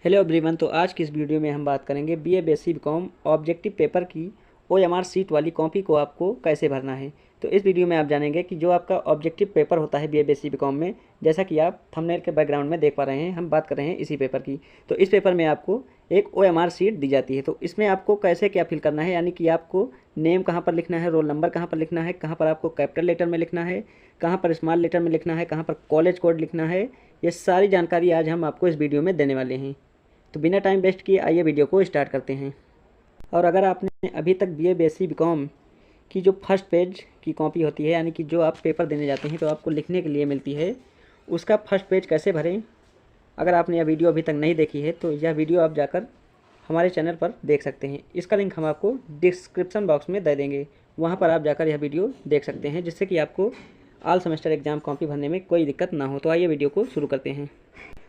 Hello everyone. तो आज की इस वीडियो में हम बात करेंगे BA basic BCom objective paper की ओएमआर सीट वाली कॉपी को आपको कैसे भरना है। तो इस वीडियो में आप जानेंगे कि जो आपका ऑब्जेक्टिव पेपर होता है बीए बेसिक बीकॉम में, जैसा कि आप थंबनेल के बैकग्राउंड में देख पा रहे हैं, हम बात कर रहे हैं इसी पेपर की। तो इस पेपर में आपको एक ओएमआर सीट दी जाती है। तो इसमें आपको कैसे क्या फिल करना है, यानी कि आपको नेम कहाँ पर लिखना है, रोल नंबर कहाँ पर लिखना है, कहाँ पर आपको कैपिटल लेटर में लिखना है, कहाँ पर स्मॉल लेटर में लिखना है, कहाँ पर कॉलेज कोड लिखना है, ये सारी जानकारी आज हम आपको इस वीडियो में देने वाले हैं। तो बिना टाइम वेस्ट किए आइए वीडियो को स्टार्ट करते हैं। और अगर आपने अभी तक बीए बेसिक बीकॉम की जो फर्स्ट पेज की कॉपी होती है, यानी कि जो आप पेपर देने जाते हैं तो आपको लिखने के लिए मिलती है, उसका फर्स्ट पेज कैसे भरें, अगर आपने यह वीडियो अभी तक नहीं देखी है तो यह वीडियो आप जाकर हमारे चैनल पर देख सकते हैं। इसका लिंक हम आपको डिस्क्रिप्शन बॉक्स में दे देंगे, वहाँ पर आप जाकर यह वीडियो देख सकते हैं, जिससे कि आपको ऑल सेमेस्टर एग्ज़ाम कॉपी भरने में कोई दिक्कत ना हो। तो आइए वीडियो को शुरू करते हैं।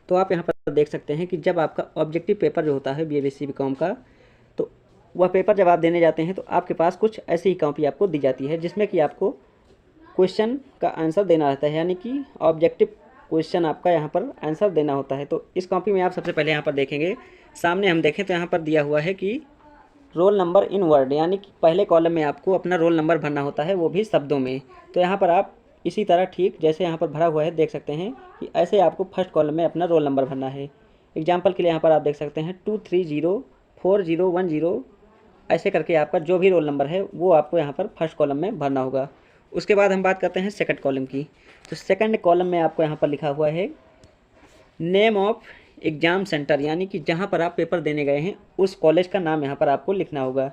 तो आप यहाँ पर देख सकते हैं कि जब आपका ऑब्जेक्टिव पेपर जो होता है बीए बेसिक बीकॉम का, तो वह पेपर जब आप देने जाते हैं तो आपके पास कुछ ऐसी ही कॉपी आपको दी जाती है, जिसमें कि आपको क्वेश्चन का आंसर देना रहता है, यानी कि ऑब्जेक्टिव क्वेश्चन आपका यहाँ पर आंसर देना होता है। तो इस कॉपी में आप सबसे पहले यहाँ पर देखेंगे, सामने हम देखें तो यहाँ पर दिया हुआ है कि रोल नंबर इन वर्ड, यानी कि पहले कॉलम में आपको अपना रोल नंबर भरना होता है, वो भी शब्दों में। तो यहाँ पर आप इसी तरह ठीक जैसे यहाँ पर भरा हुआ है देख सकते हैं कि ऐसे आपको फर्स्ट कॉलम में अपना रोल नंबर भरना है। एग्जाम्पल के लिए यहाँ पर आप देख सकते हैं 2304010, ऐसे करके आपका जो भी रोल नंबर है वो आपको यहाँ पर फर्स्ट कॉलम में भरना होगा। उसके बाद हम बात करते हैं सेकंड कॉलम की। तो सेकंड कॉलम में आपको यहाँ पर लिखा हुआ है नेम ऑफ एग्ज़ाम सेंटर, यानी कि जहाँ पर आप पेपर देने गए हैं उस कॉलेज का नाम यहाँ पर आपको लिखना होगा।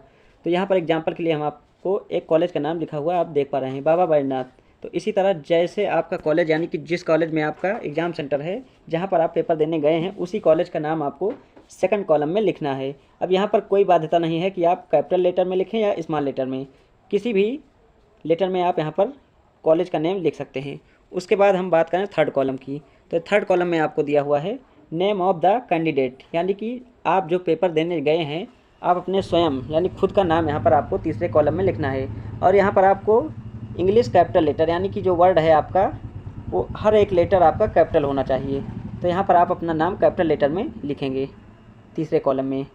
तो यहाँ पर एग्जाम्पल के लिए हम आपको एक कॉलेज का नाम लिखा हुआ आप देख पा रहे हैं, बाबा बैजनाथ। तो इसी तरह जैसे आपका कॉलेज, यानी कि जिस कॉलेज में आपका एग्ज़ाम सेंटर है, जहाँ पर आप पेपर देने गए हैं, उसी कॉलेज का नाम आपको सेकंड कॉलम में लिखना है। अब यहाँ पर कोई बाध्यता नहीं है कि आप कैपिटल लेटर में लिखें या स्मॉल लेटर में, किसी भी लेटर में आप यहाँ पर कॉलेज का नेम लिख सकते हैं। उसके बाद हम बात करें थर्ड कॉलम की। तो थर्ड कॉलम में आपको दिया हुआ है नेम ऑफ द कैंडिडेट, यानी कि आप जो पेपर देने गए हैं, आप अपने स्वयं यानी खुद का नाम यहाँ पर आपको तीसरे कॉलम में लिखना है। और यहाँ पर आपको इंग्लिश कैपिटल लेटर, यानी कि जो वर्ड है आपका, वो हर एक लेटर आपका कैपिटल होना चाहिए। तो यहाँ पर आप अपना नाम कैपिटल लेटर में लिखेंगे तीसरे कॉलम में।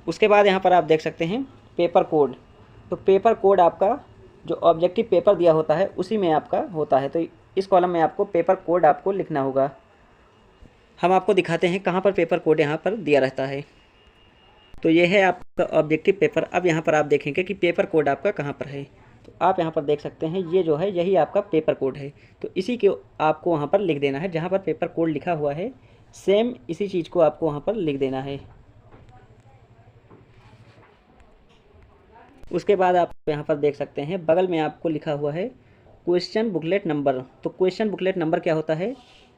उसके बाद यहाँ पर आप देख सकते हैं पेपर कोड। तो पेपर कोड आपका जो ऑब्जेक्टिव पेपर दिया होता है उसी में आपका होता है। तो इस कॉलम में आपको पेपर कोड आपको लिखना होगा। हम आपको दिखाते हैं कहाँ पर पेपर कोड यहाँ पर दिया रहता है। तो ये है आपका ऑब्जेक्टिव पेपर। अब यहाँ पर आप देखेंगे कि पेपर कोड आपका कहाँ पर है। तो आप यहाँ पर देख सकते हैं ये जो है यही आपका पेपर कोड है। तो इसी के आपको वहाँ पर लिख देना है, जहाँ पर पेपर कोड लिखा हुआ है सेम इसी चीज़ को आपको वहाँ पर लिख देना है। उसके बाद आप यहाँ पर देख सकते हैं बगल में आपको लिखा हुआ है क्वेश्चन बुकलेट नंबर। तो क्वेश्चन बुकलेट नंबर क्या होता है,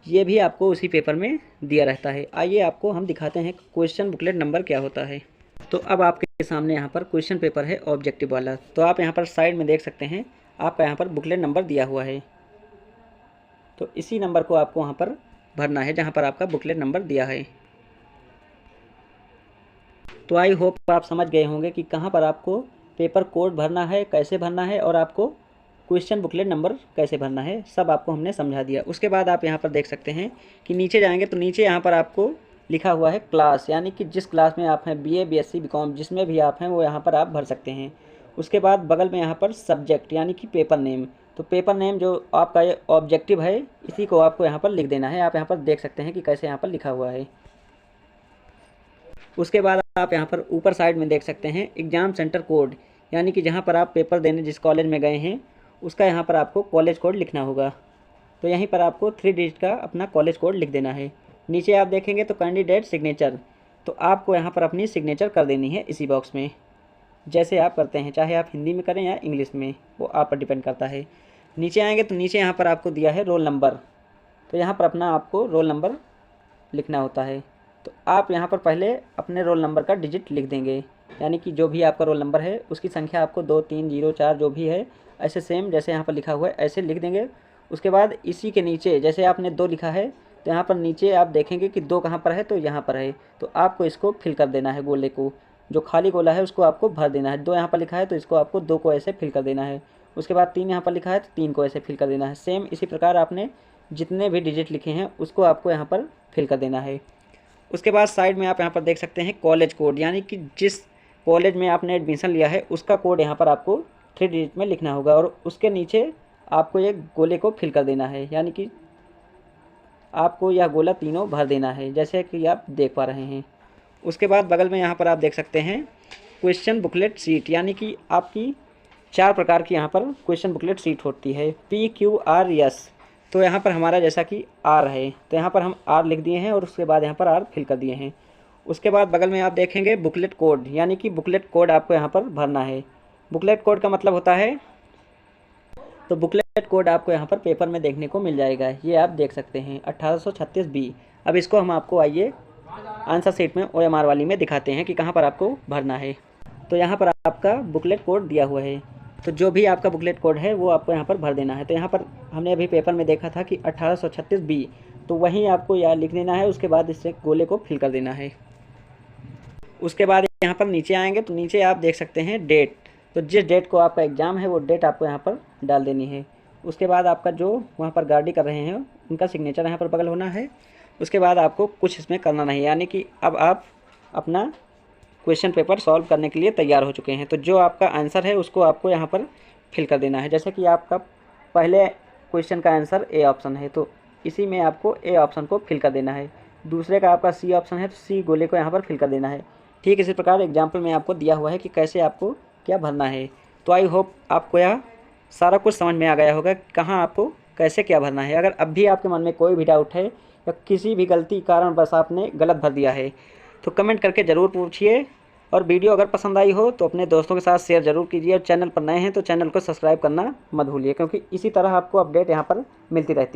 ये भी आपको उसी पेपर में दिया रहता है। आइए आपको हम दिखाते हैं क्वेश्चन बुकलेट नंबर क्या होता है। तो अब आपके सामने यहाँ पर क्वेश्चन पेपर है ऑब्जेक्टिव वाला। तो आप यहाँ पर साइड में देख सकते हैं आपका यहाँ पर बुकलेट नंबर दिया हुआ है। तो इसी नंबर को आपको वहाँ पर भरना है जहाँ पर आपका बुकलेट नंबर दिया है। तो आई होप आप समझ गए होंगे कि कहाँ पर आपको पेपर कोड भरना है, कैसे भरना है, और आपको क्वेश्चन बुकलेट नंबर कैसे भरना है, सब आपको हमने समझा दिया। उसके बाद आप यहाँ पर देख सकते हैं कि नीचे जाएंगे तो नीचे यहाँ पर आपको लिखा हुआ है क्लास, यानी कि जिस क्लास में आप हैं, बीए बीएससी बीकॉम जिसमें भी आप हैं वो यहाँ पर आप भर सकते हैं। उसके बाद बगल में यहाँ पर सब्जेक्ट, यानी कि पेपर नेम। तो पेपर नेम जो आपका ये ऑब्जेक्टिव है, इसी को आपको यहाँ पर लिख देना है। आप यहाँ पर देख सकते हैं कि कैसे यहाँ पर लिखा हुआ है। उसके बाद आप यहाँ पर ऊपर साइड में देख सकते हैं एग्ज़ाम सेंटर कोड, यानी कि जहाँ पर आप पेपर देने जिस कॉलेज में गए हैं उसका यहाँ पर आपको कॉलेज कोड लिखना होगा। तो यहीं पर आपको 3 डिजिट का अपना कॉलेज कोड लिख देना है। नीचे आप देखेंगे तो कैंडिडेट सिग्नेचर, तो आपको यहाँ पर अपनी सिग्नेचर कर देनी है इसी बॉक्स में, जैसे आप करते हैं, चाहे आप हिंदी में करें या इंग्लिश में, वो आप पर डिपेंड करता है। नीचे आएँगे तो नीचे यहाँ पर आपको दिया है रोल नंबर। तो यहाँ पर अपना आपको रोल नंबर लिखना होता है। तो आप यहाँ पर पहले अपने रोल नंबर का डिजिट लिख देंगे, यानी कि जो भी आपका रोल नंबर है उसकी संख्या आपको 2 3 0 4 जो भी है, ऐसे सेम जैसे यहाँ पर लिखा हुआ है ऐसे लिख देंगे। उसके बाद इसी के नीचे जैसे आपने 2 लिखा है तो यहाँ पर नीचे आप देखेंगे कि 2 कहाँ पर है, तो यहाँ पर है। तो आपको इसको फिल कर देना है, गोले को, जो खाली गोला है उसको आपको भर देना है। 2 यहाँ पर लिखा है तो इसको आपको 2 को ऐसे फिल कर देना है। उसके बाद 3 यहाँ पर लिखा है तो 3 को ऐसे फिल कर देना है। सेम इसी प्रकार आपने जितने भी डिजिट लिखे हैं उसको आपको यहाँ पर फिल कर देना है। उसके बाद साइड में आप यहाँ पर देख सकते हैं कॉलेज कोड, यानी कि जिस कॉलेज में आपने एडमिशन लिया है उसका कोड यहाँ पर आपको 3 डिजिट में लिखना होगा और उसके नीचे आपको एक गोले को फिल कर देना है, यानी कि आपको यह गोला तीनों भर देना है जैसे कि आप देख पा रहे हैं। उसके बाद बगल में यहाँ पर आप देख सकते हैं क्वेश्चन बुकलेट सीट, यानी कि आपकी 4 प्रकार की यहाँ पर क्वेश्चन बुकलेट सीट होती है, PQRS। तो यहाँ पर हमारा जैसा कि R है तो यहाँ पर हम R लिख दिए हैं और उसके बाद यहाँ पर R फिल कर दिए हैं। उसके बाद बगल में आप देखेंगे बुकलेट कोड, यानी कि बुकलेट कोड आपको यहाँ पर भरना है। बुकलेट कोड का मतलब होता है, तो बुकलेट कोड आपको यहाँ पर पेपर में देखने को मिल जाएगा, ये आप देख सकते हैं 1836B। अब इसको हम आपको आइए आंसर शीट में OMR वाली में दिखाते हैं कि कहाँ पर आपको भरना है। तो यहाँ पर आपका बुकलेट कोड दिया हुआ है, तो जो भी आपका बुकलेट कोड है वो आपको यहाँ पर भर देना है। तो यहाँ पर हमने अभी पेपर में देखा था कि 1836B, तो वहीं आपको यह लिख देना है। उसके बाद इससे गोले को फिल कर देना है। उसके बाद यहाँ पर नीचे आएंगे तो नीचे आप देख सकते हैं डेट, तो जिस डेट को आपका एग्ज़ाम है वो डेट आपको यहाँ पर डाल देनी है। उसके बाद आपका जो वहाँ पर गार्डी कर रहे हैं उनका सिग्नेचर यहाँ पर बगल होना है। उसके बाद आपको कुछ इसमें करना नहीं, यानी कि अब आप अपना क्वेश्चन पेपर सॉल्व करने के लिए तैयार हो चुके हैं। तो जो आपका आंसर है उसको आपको यहाँ पर फिल कर देना है। जैसे कि आपका पहले क्वेश्चन का आंसर ए ऑप्शन है तो इसी में आपको ए ऑप्शन को फिल कर देना है। दूसरे का आपका सी ऑप्शन है तो सी गोले को यहाँ पर फिल कर देना है। ठीक इसी प्रकार एग्जाम्पल में आपको दिया हुआ है कि कैसे आपको क्या भरना है। तो आई होप आपको यह सारा कुछ समझ में आ गया होगा कहाँ आपको कैसे क्या भरना है। अगर अब भी आपके मन में कोई भी डाउट है या किसी भी गलती कारण बस आपने गलत भर दिया है तो कमेंट करके ज़रूर पूछिए। और वीडियो अगर पसंद आई हो तो अपने दोस्तों के साथ शेयर ज़रूर कीजिए। और चैनल पर नए हैं तो चैनल को सब्सक्राइब करना मत भूलिए, क्योंकि इसी तरह आपको अपडेट यहाँ पर मिलती रहती है।